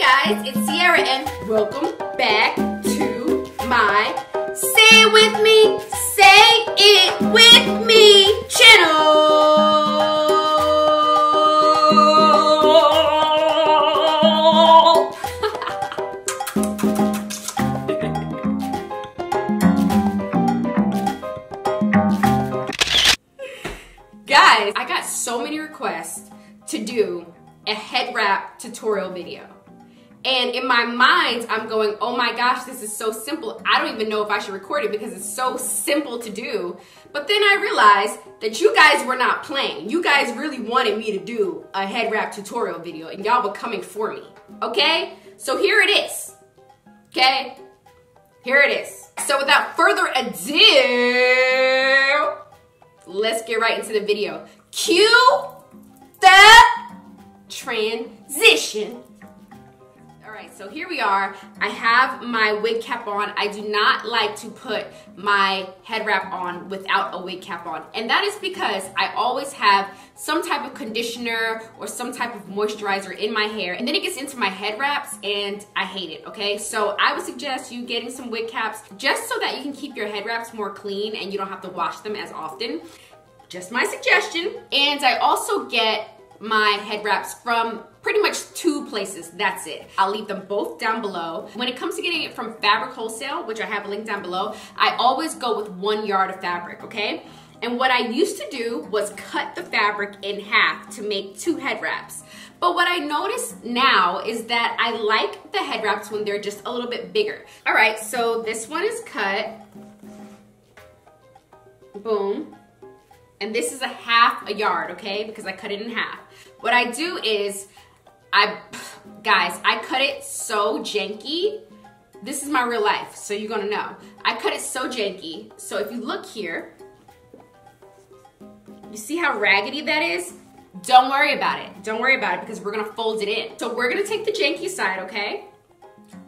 guys, it's Sierra and welcome back to my Say It With Me, Say It With Me channel. Guys, I got so many requests to do a head wrap tutorial video. And in my mind, I'm going, oh my gosh, this is so simple. I don't even know if I should record it because it's so simple to do. But then I realized that you guys were not playing. You guys really wanted me to do a head wrap tutorial video and y'all were coming for me, okay? So here it is, okay? Here it is. So without further ado, let's get right into the video. Cue the transition. All right, so here we are. I have my wig cap on. I do not like to put my head wrap on without a wig cap on. And that is because I always have some type of conditioner or some type of moisturizer in my hair. And then it gets into my head wraps and I hate it, okay? So I would suggest you getting some wig caps just so that you can keep your head wraps more clean and you don't have to wash them as often. Just my suggestion. And I also get my head wraps from pretty much two places. That's it. I'll leave them both down below. When it comes to getting it from Fabric Wholesale, which I have a link down below, I always go with 1 yard of fabric, okay? And what I used to do was cut the fabric in half to make 2 head wraps. But what I noticed now is that I like the head wraps when they're just a little bit bigger. All right, so this one is cut. Boom. And this is a half a yard, okay? Because I cut it in half. What I do is, guys, I cut it so janky. This is my real life, so you're gonna know. I cut it so janky. So if you look here, you see how raggedy that is? Don't worry about it. Don't worry about it because we're gonna fold it in. So we're gonna take the janky side, okay?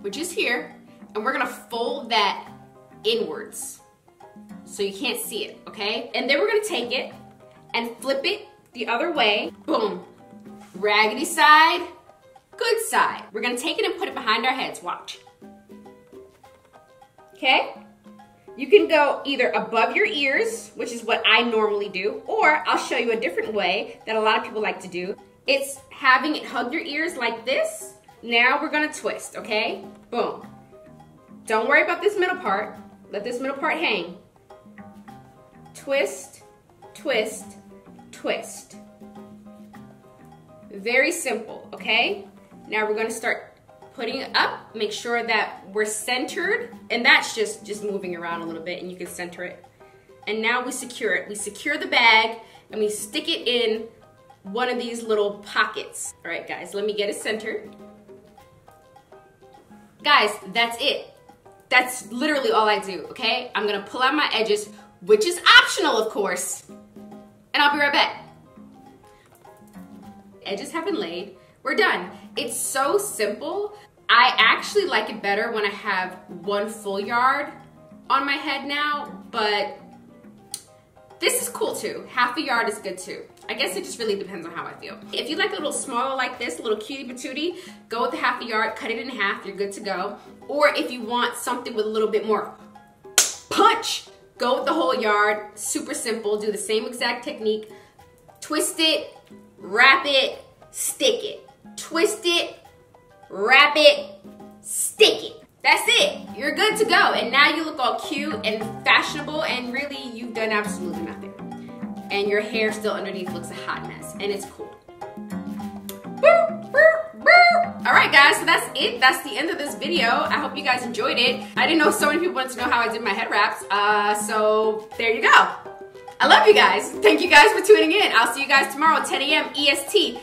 Which is here, and we're gonna fold that inwards. So you can't see it, okay? And then we're gonna take it and flip it the other way. Boom. Raggedy side, good side. We're gonna take it and put it behind our heads, watch. Okay? You can go either above your ears, which is what I normally do, or I'll show you a different way that a lot of people like to do. It's having it hug your ears like this. Now we're gonna twist, okay? Boom. Don't worry about this middle part. Let this middle part hang. Twist, twist, twist. Very simple, okay? Now we're gonna start putting it up. Make sure that we're centered, and that's just moving around a little bit and you can center it. And now we secure it. We secure the bag and we stick it in one of these little pockets. All right, guys, let me get it centered. Guys, that's it. That's literally all I do, okay? I'm gonna pull out my edges, which is optional, of course. And I'll be right back. Edges have been laid. We're done. It's so simple. I actually like it better when I have 1 full yard on my head now, but this is cool too. Half a yard is good too. I guess it just really depends on how I feel. If you like a little smaller like this, a little cutie patootie, go with the half a yard, cut it in half, you're good to go. Or if you want something with a little bit more punch, go with the whole yard. Super simple. Do the same exact technique. Twist it, wrap it, stick it. Twist it, wrap it, stick it. That's it. You're good to go. And now you look all cute and fashionable, and really you've done absolutely nothing. And your hair still underneath looks a hot mess, and it's cool. All right, guys, so that's it. That's the end of this video. I hope you guys enjoyed it. I didn't know so many people wanted to know how I did my head wraps, so there you go. I love you guys. Thank you guys for tuning in. I'll see you guys tomorrow at 10 a.m. EST.